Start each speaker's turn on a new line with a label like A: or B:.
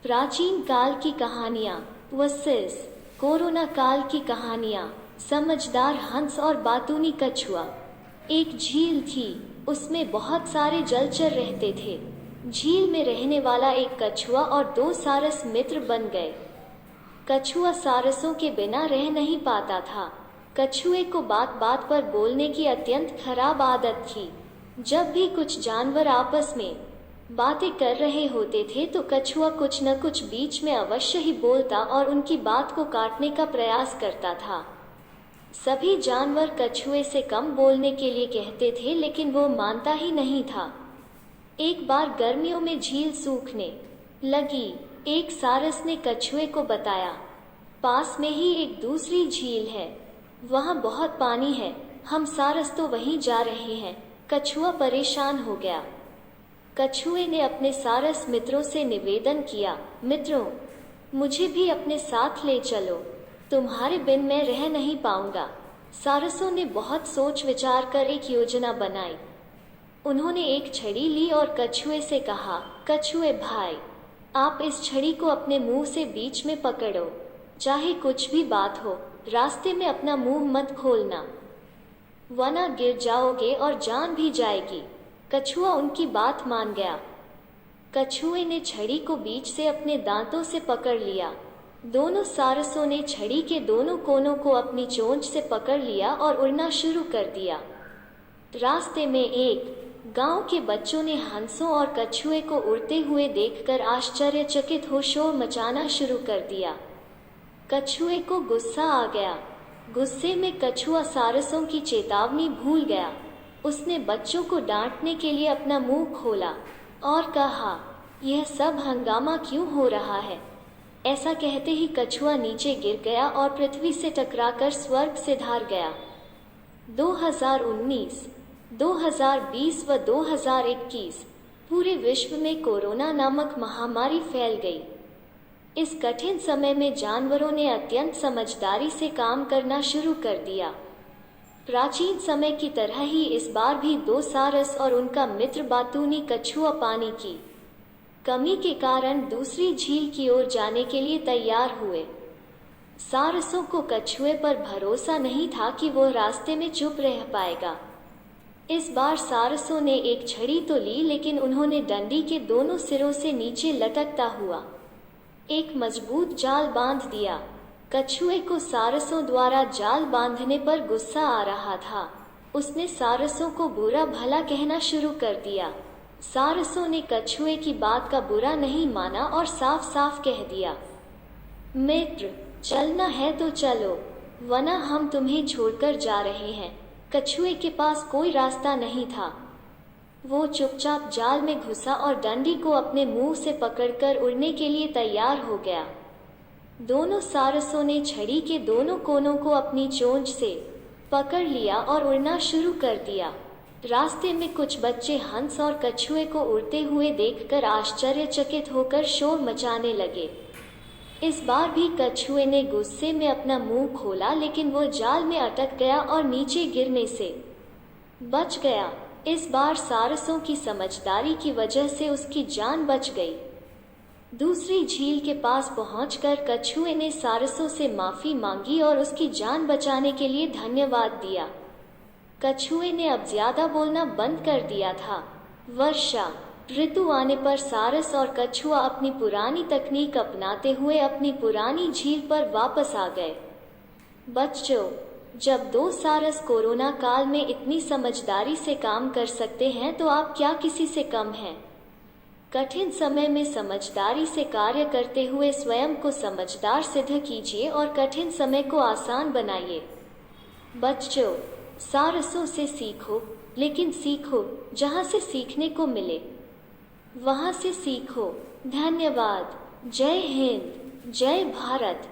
A: प्राचीन काल की कहानियाँ वसिस। कोरोना काल की कहानियाँ। समझदार हंस और बातूनी कछुआ। एक झील थी, उसमें बहुत सारे जलचर रहते थे। झील में रहने वाला एक कछुआ और दो सारस मित्र बन गए। कछुआ सारसों के बिना रह नहीं पाता था। कछुए को बात बात पर बोलने की अत्यंत खराब आदत थी। जब भी कुछ जानवर आपस में बातें कर रहे होते थे तो कछुआ कुछ न कुछ बीच में अवश्य ही बोलता और उनकी बात को काटने का प्रयास करता था। सभी जानवर कछुए से कम बोलने के लिए कहते थे, लेकिन वो मानता ही नहीं था। एक बार गर्मियों में झील सूखने लगी। एक सारस ने कछुए को बताया, पास में ही एक दूसरी झील है, वहाँ बहुत पानी है, हम सारस तो वहीं जा रहे हैं। कछुआ परेशान हो गया। कछुए ने अपने सारस मित्रों से निवेदन किया, मित्रों, मुझे भी अपने साथ ले चलो, तुम्हारे बिन मैं रह नहीं पाऊंगा। सारसों ने बहुत सोच विचार कर एक योजना बनाई। उन्होंने एक छड़ी ली और कछुए से कहा, कछुए भाई, आप इस छड़ी को अपने मुंह से बीच में पकड़ो, चाहे कुछ भी बात हो, रास्ते में अपना मुंह मत खोलना, वरना गिर जाओगे और जान भी जाएगी। कछुआ उनकी बात मान गया। कछुए ने छड़ी को बीच से अपने दांतों से पकड़ लिया। दोनों सारसों ने छड़ी के दोनों कोनों को अपनी चोंच से पकड़ लिया और उड़ना शुरू कर दिया। रास्ते में एक गांव के बच्चों ने हंसों और कछुए को उड़ते हुए देखकर आश्चर्यचकित हो शोर मचाना शुरू कर दिया। कछुए को गुस्सा आ गया। गुस्से में कछुआ सारसों की चेतावनी भूल गया। उसने बच्चों को डांटने के लिए अपना मुंह खोला और कहा, यह सब हंगामा क्यों हो रहा है? ऐसा कहते ही कछुआ नीचे गिर गया और पृथ्वी से टकराकर स्वर्ग से धार गया। 2019, 2020 व 2021 पूरे विश्व में कोरोना नामक महामारी फैल गई। इस कठिन समय में जानवरों ने अत्यंत समझदारी से काम करना शुरू कर दिया। प्राचीन समय की तरह ही इस बार भी दो सारस और उनका मित्र बातूनी कछुआ पानी की कमी के कारण दूसरी झील की ओर जाने के लिए तैयार हुए। सारसों को कछुए पर भरोसा नहीं था कि वो रास्ते में चुप रह पाएगा। इस बार सारसों ने एक छड़ी तो ली, लेकिन उन्होंने डंडी के दोनों सिरों से नीचे लटकता हुआ एक मजबूत जाल बांध दिया। कछुए को सारसों द्वारा जाल बांधने पर गुस्सा आ रहा था। उसने सारसों को बुरा भला कहना शुरू कर दिया। सारसों ने कछुए की बात का बुरा नहीं माना और साफ साफ कह दिया, मित्र, चलना है तो चलो, वरना हम तुम्हें छोड़कर जा रहे हैं। कछुए के पास कोई रास्ता नहीं था। वो चुपचाप जाल में घुसा और डंडी को अपने मुंह से पकड़कर उड़ने के लिए तैयार हो गया। दोनों सारसों ने छड़ी के दोनों कोनों को अपनी चोंच से पकड़ लिया और उड़ना शुरू कर दिया। रास्ते में कुछ बच्चे हंस और कछुए को उड़ते हुए देखकर आश्चर्यचकित होकर शोर मचाने लगे। इस बार भी कछुए ने गुस्से में अपना मुंह खोला, लेकिन वो जाल में अटक गया और नीचे गिरने से बच गया। इस बार सारसों की समझदारी की वजह से उसकी जान बच गई। दूसरी झील के पास पहुंचकर कछुए ने सारसों से माफी मांगी और उसकी जान बचाने के लिए धन्यवाद दिया। कछुए ने अब ज्यादा बोलना बंद कर दिया था। वर्षा ऋतु आने पर सारस और कछुआ अपनी पुरानी तकनीक अपनाते हुए अपनी पुरानी झील पर वापस आ गए। बच्चों, जब दो सारस कोरोना काल में इतनी समझदारी से काम कर सकते हैं तो आप क्या किसी से कम हैं? कठिन समय में समझदारी से कार्य करते हुए स्वयं को समझदार सिद्ध कीजिए और कठिन समय को आसान बनाइए। बच्चों, सारसों से सीखो, लेकिन सीखो जहां से सीखने को मिले, वहां से सीखो। धन्यवाद। जय हिंद, जय भारत।